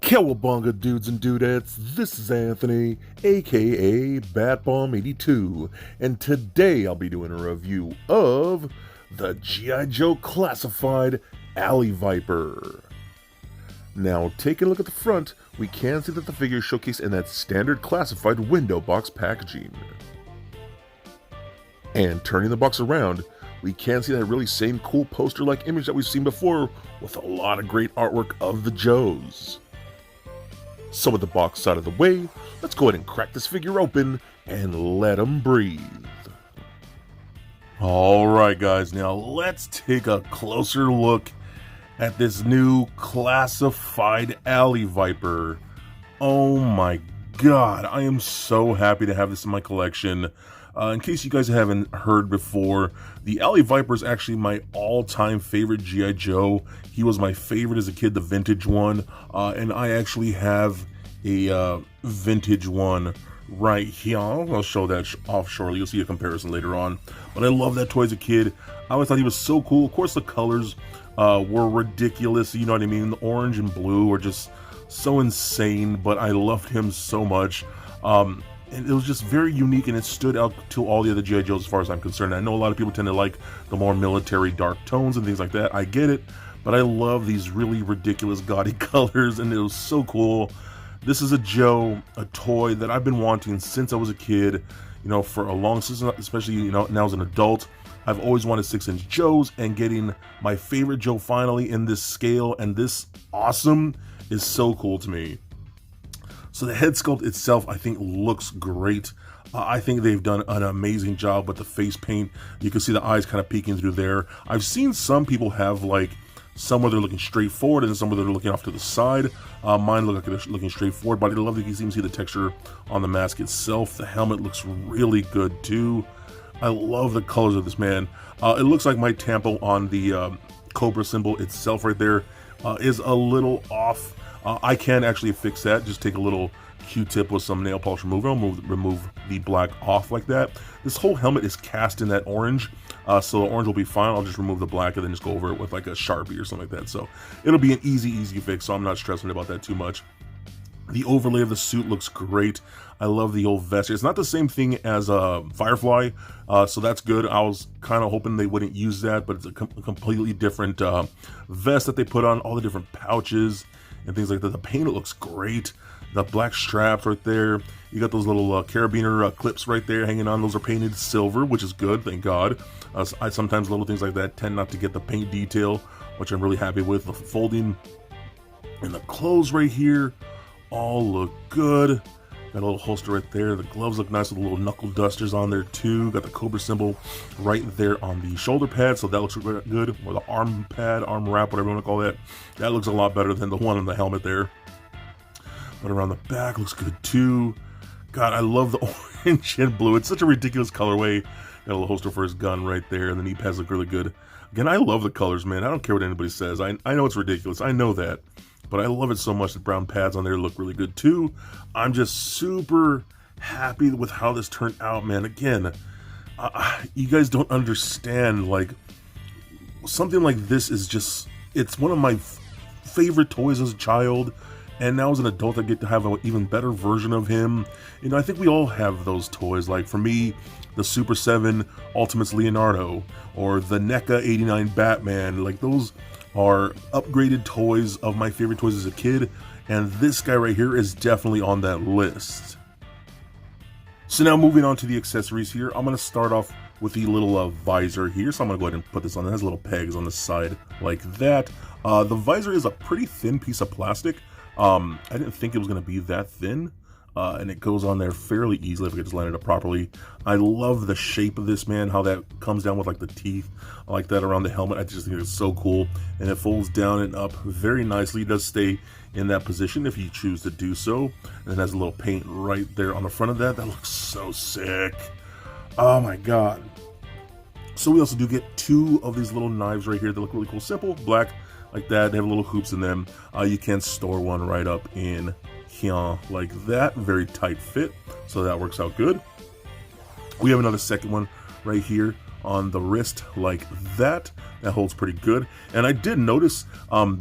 Cowabunga dudes and dudettes, this is Anthony, aka BatBomb82, and today I'll be doing a review of the G.I. Joe Classified Alley Viper. Now, taking a look at the front, we can see that the figure is showcased in that standard classified window box packaging. And turning the box around, we can see that really same cool poster-like image that we've seen before with a lot of great artwork of the Joes. So with the box out of the way, let's go ahead and crack this figure open and let them breathe. Alright guys, now let's take a closer look at this new classified Alley Viper. Oh my god, I am so happy to have this in my collection. In case you guys haven't heard before, the Alley Viper is actually my all-time favorite G.I. Joe. He was my favorite as a kid, the vintage one, and I actually have a vintage one right here. I'll show that off shortly. You'll see a comparison later on. But I love that toy as a kid. I always thought he was so cool. Of course, the colors were ridiculous. You know what I mean? The orange and blue were just so insane, but I loved him so much. And it was just very unique, and it stood out to all the other G.I. Joes as far as I'm concerned. I know a lot of people tend to like the more military dark tones and things like that. I get it, but I love these really ridiculous gaudy colors, and it was so cool. This is a Joe, a toy that I've been wanting since I was a kid, you know, for a long season, especially, you know, now as an adult. I've always wanted 6-inch Joes, and getting my favorite Joe finally in this scale and this awesome is so cool to me. So the head sculpt itself, I think, looks great. I think they've done an amazing job with the face paint. You can see the eyes kind of peeking through there. I've seen some people have, like, some where they're looking straight forward and some where they're looking off to the side. Mine look like they're looking straight forward, but I love that you can see the texture on the mask itself. The helmet looks really good, too. I love the colors of this man. It looks like my tampo on the Cobra symbol itself right there is a little off. I can actually fix that. Just take a little Q-tip with some nail polish remover. I'll remove the black off like that. This whole helmet is cast in that orange, so the orange will be fine. I'll just remove the black and then just go over it with like a Sharpie or something like that. So it'll be an easy fix, so I'm not stressing about that too much. The overlay of the suit looks great. I love the old vest. It's not the same thing as Firefly, so that's good. I was kind of hoping they wouldn't use that, but it's a completely different vest that they put on, all the different pouches and things like that. The paint, it looks great. The black straps right there. You got those little carabiner clips right there hanging on. Those are painted silver, which is good, thank God. I sometimes little things like that tend not to get the paint detail, which I'm really happy with. The folding and the clothes right here all look good. Got a little holster right there. The gloves look nice with the little knuckle dusters on there too. Got the Cobra symbol right there on the shoulder pad, so that looks good. Or the arm pad, arm wrap, whatever you want to call that. That looks a lot better than the one on the helmet there. But around the back looks good too. God, I love the orange and blue. It's such a ridiculous colorway. Got a little holster for his gun right there, and the knee pads look really good. Again, I love the colors, man. I don't care what anybody says. I know it's ridiculous. I know that. But I love it so much. The brown pads on there look really good too. I'm just super happy with how this turned out, man. Again, you guys don't understand, like, something like this is just, it's one of my favorite toys as a child. And now as an adult, I get to have an even better version of him. You know, I think we all have those toys. Like, for me, the Super 7 Ultimates Leonardo, or the NECA 89 Batman. Like, those are upgraded toys of my favorite toys as a kid, and this guy right here is definitely on that list. So now moving on to the accessories here, I'm going to start off with the little visor here. So I'm going to go ahead and put this on. It has little pegs on the side like that. The visor is a pretty thin piece of plastic. I didn't think it was going to be that thin. and it goes on there fairly easily if I could just line it up properly. I love the shape of this, man, how that comes down with like the teeth like that around the helmet. I just think it's so cool, and it folds down and up very nicely. It does stay in that position if you choose to do so, and it has a little paint right there on the front of that. That looks so sick. Oh my god. So we also do get 2 of these little knives right here that look really cool. Simple, black, like that. They have little hoops in them. You can store one right up in here like that. Very tight fit, so that works out good. We have another second one right here on the wrist like that. That holds pretty good. And I did notice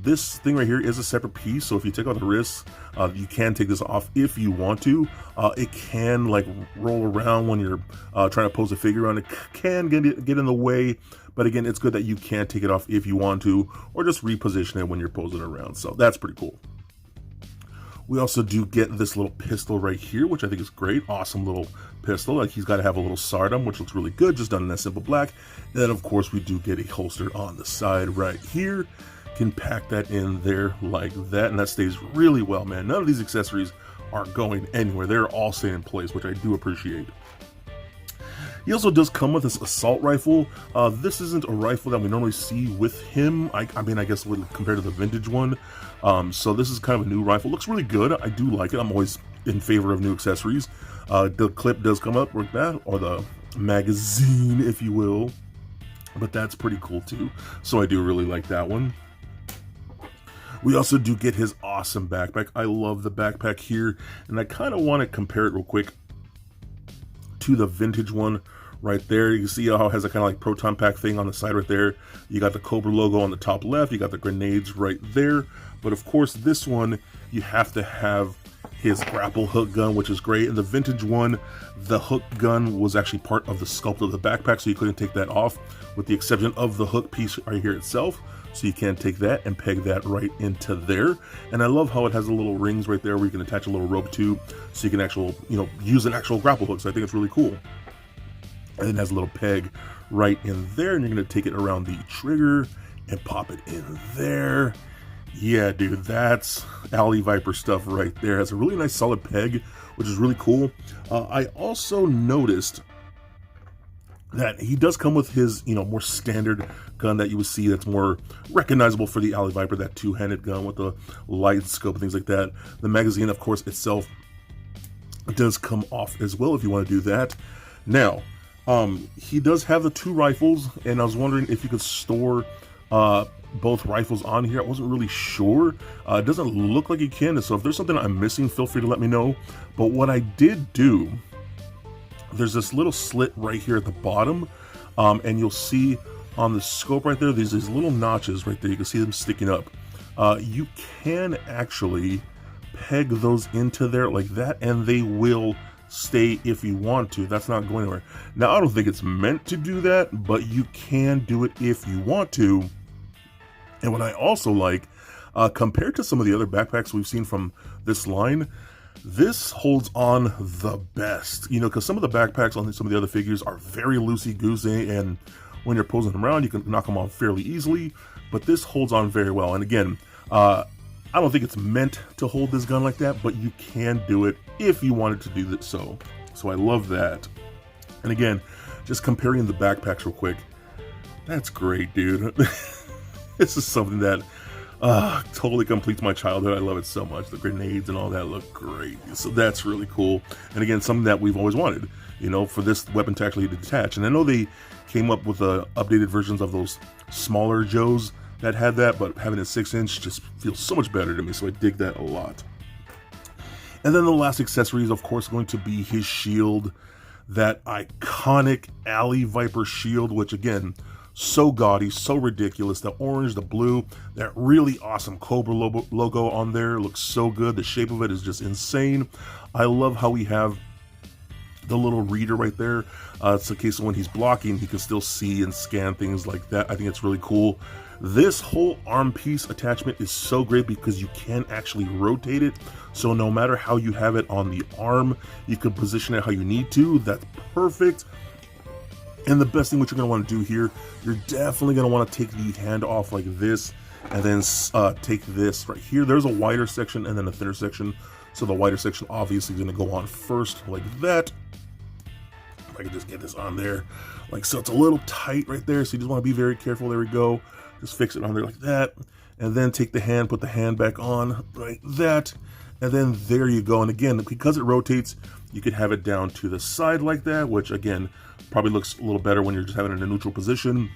this thing right here is a separate piece, so if you take out the wrists, you can take this off if you want to. It can like roll around when you're trying to pose a figure on. It can get in the way, but again, it's good that you can take it off if you want to, or just reposition it when you're posing around. So that's pretty cool. We also do get this little pistol right here, which I think is great. Awesome little pistol. Like, he's got to have a little sardum, which looks really good, just done in that simple black. And then, of course, we do get a holster on the side right here. Can pack that in there like that, and that stays really well, man. None of these accessories are going anywhere. They're all staying in place, which I do appreciate. He also does come with this assault rifle. This isn't a rifle that we normally see with him. I mean, I guess compared to the vintage one. So this is kind of a new rifle. Looks really good. I do like it. I'm always in favor of new accessories. The clip does come up with that, or the magazine, if you will. But that's pretty cool too. So I do really like that one. We also do get his awesome backpack. I love the backpack here, and I kind of want to compare it real quick to the vintage one right there. You can see how it has a kind of like proton pack thing on the side right there. You got the Cobra logo on the top left. You got the grenades right there. But of course, this one, you have to have his grapple hook gun, which is great. And the vintage one, the hook gun was actually part of the sculpt of the backpack, so you couldn't take that off, with the exception of the hook piece right here itself. So you can take that and peg that right into there. And I love how it has the little rings right there where you can attach a little rope to, so you can use an actual grapple hook. So I think it's really cool. And it has a little peg right in there, and you're going to take it around the trigger and pop it in there. Yeah, dude, that's Alley Viper stuff right there. It has a really nice solid peg, which is really cool. I also noticed that he does come with his, more standard gun that you would see that's more recognizable for the Alley Viper, that two-handed gun with the light scope and things like that. The magazine, of course, itself does come off as well if you want to do that. Now, he does have the 2 rifles, and I was wondering if you could store both rifles on here. I wasn't really sure. It doesn't look like you can, so if there's something I'm missing, feel free to let me know. But what I did do, there's this little slit right here at the bottom, and you'll see on the scope right there, there's these little notches right there. You can see them sticking up. You can actually peg those into there like that, and they will stay if you want to. That's not going anywhere. Now, I don't think it's meant to do that, but you can do it if you want to. And what I also like, compared to some of the other backpacks we've seen from this line, this holds on the best, because some of the backpacks on some of the other figures are very loosey-goosey, and when you're posing them around, you can knock them off fairly easily, but this holds on very well. And again, I don't think it's meant to hold this gun like that, but you can do it if you wanted to do that. So I love that. And again, just comparing the backpacks real quick, that's great, dude. This is something that totally completes my childhood. I love it so much. The grenades and all that look great. So that's really cool. And again, something that we've always wanted, for this weapon to actually detach. And I know they came up with updated versions of those smaller Joes that had that, but having a 6-inch just feels so much better to me. So I dig that a lot. And then the last accessory is, of course, going to be his shield. That iconic Alley Viper shield, which again, so gaudy, so ridiculous. The orange, the blue, that really awesome Cobra logo on there looks so good. The shape of it is just insane. I love how we have the little reader right there. It's in case when he's blocking, he can still see and scan things like that. I think it's really cool. This whole arm piece attachment is so great because you can actually rotate it. So no matter how you have it on the arm, you can position it how you need to. That's perfect. And the best thing what you're going to want to do here, you're definitely going to want to take the hand off like this, and then take this right here. There's a wider section and then a thinner section. So the wider section obviously is going to go on first like that. If I can just get this on there like so. It's a little tight right there, so you just want to be very careful. There we go. Just fix it on there like that, and then take the hand, put the hand back on like that, and then there you go. And again, because it rotates, you could have it down to the side like that, which again probably looks a little better when you're just having it in a neutral position,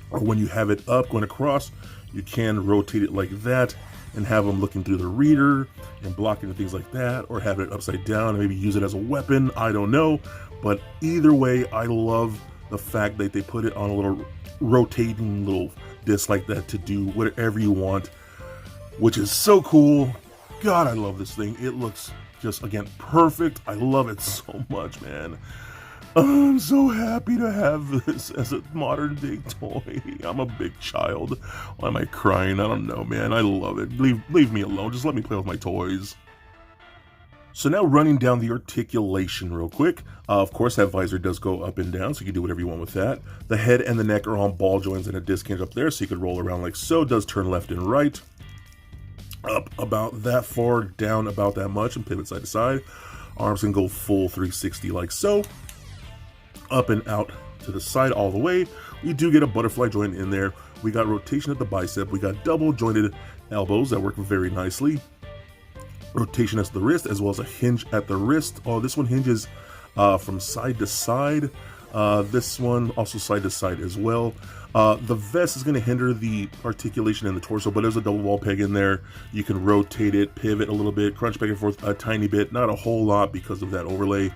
or when you have it up going across, you can rotate it like that and have them looking through the reader and blocking and things like that, or have it upside down and maybe use it as a weapon. I don't know, but either way, I love the fact that they put it on a little rotating little disc like that to do whatever you want, which is so cool. God, I love this thing. It looks just, again, perfect. I love it so much, man. I'm so happy to have this as a modern day toy. I'm a big child. Why am I crying? I don't know, man. I love it. Leave me alone. Just let me play with my toys. So now running down the articulation real quick. Of course, that visor does go up and down, so you can do whatever you want with that. The head and the neck are on ball joints and a disc hinge up there, so you could roll around like so. It does turn left and right. Up about that far, down about that much, and pivot side to side. Arms can go full 360 like so. Up and out to the side all the way. We do get a butterfly joint in there. We got rotation at the bicep. We got double jointed elbows that work very nicely. Rotation at the wrist, as well as a hinge at the wrist. Oh, this one hinges from side to side. This one also side to side as well. The vest is going to hinder the articulation in the torso, but there's a double wall peg in there. You can rotate it, pivot a little bit, crunch back and forth a tiny bit, not a whole lot because of that overlay.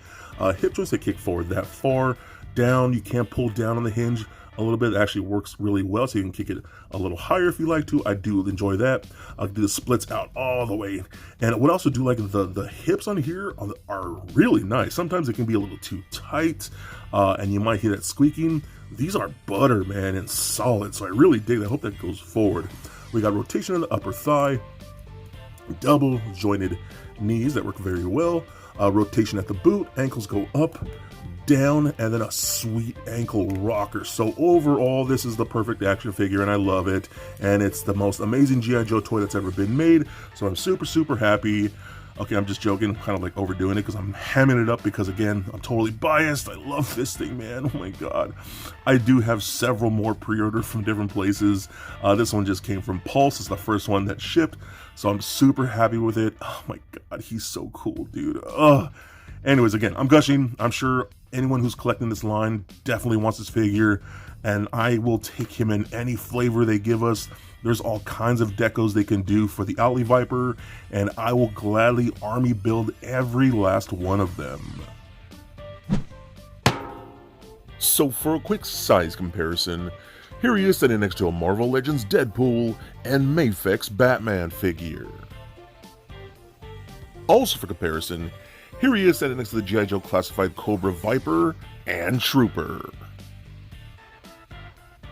Hip joints that kick forward that far. Down, you can pull down on the hinge a little bit. It actually works really well, so you can kick it a little higher if you like to. I do enjoy that. I'll do the splits out all the way. And what I also do like, the hips on here are really nice. Sometimes it can be a little too tight, and you might hear that squeaking. These are butter, man, and solid, so I really dig that. I hope that goes forward. We got rotation in the upper thigh, double jointed knees that work very well. Rotation at the boot, ankles go up, down, and then a sweet ankle rocker. So overall, this is the perfect action figure, and I love it. And it's the most amazing G.I. Joe toy that's ever been made. So I'm super, super happy. Okay, I'm just joking. I'm kind of like overdoing it because I'm hamming it up because, again, I'm totally biased. I love this thing, man. Oh my God. I do have several more pre-ordered from different places. This one just came from Pulse. It's the first one that shipped. So I'm super happy with it. Oh my God, he's so cool, dude. Anyways, again, I'm gushing. I'm sure anyone who's collecting this line definitely wants this figure, and I will take him in any flavor they give us. There's all kinds of decos they can do for the Alley Viper, and I will gladly army build every last one of them. So for a quick size comparison, here he is standing next to a Marvel Legends Deadpool and Mafex Batman figure. Also for comparison, here he is standing next to the G.I. Joe Classified Cobra Viper and Trooper.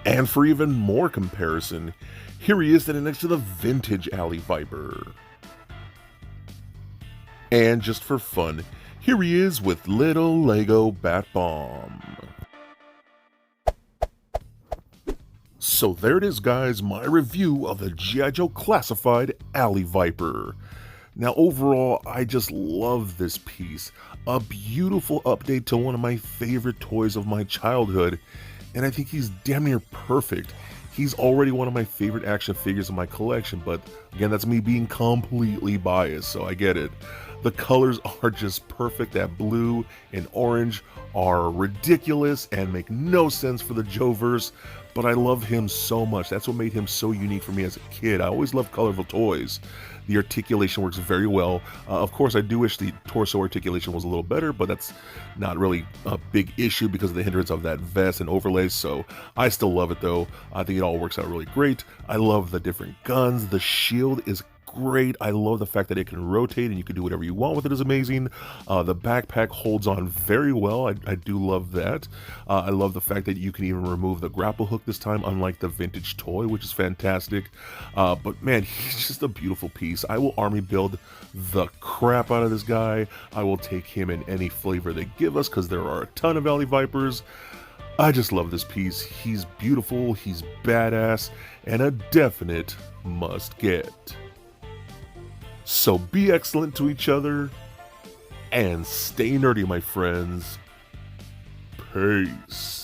And for even more comparison, here he is standing next to the vintage Alley Viper. And just for fun, here he is with little Lego Bat Bomb. So there it is, guys, my review of the G.I. Joe Classified Alley Viper. Now overall, I just love this piece. A beautiful update to one of my favorite toys of my childhood, and I think he's damn near perfect. He's already one of my favorite action figures in my collection, but again, that's me being completely biased, so I get it. The colors are just perfect. That blue and orange are ridiculous and make no sense for the Joe-verse, but I love him so much. That's what made him so unique for me as a kid. I always loved colorful toys. The articulation works very well. Of course, I do wish the torso articulation was a little better, but that's not really a big issue because of the hindrance of that vest and overlays, so I still love it though. I think it all works out really great. I love the different guns. The shield is great. I love the fact that it can rotate and you can do whatever you want with it. Is amazing. The backpack holds on very well. I do love that. I love the fact that you can even remove the grapple hook this time, unlike the vintage toy, which is fantastic. But man, he's just a beautiful piece. I will army build the crap out of this guy. I will take him in any flavor they give us because there are a ton of Alley Vipers. I just love this piece. He's beautiful, he's badass, and a definite must get. So be excellent to each other and stay nerdy, my friends. Peace.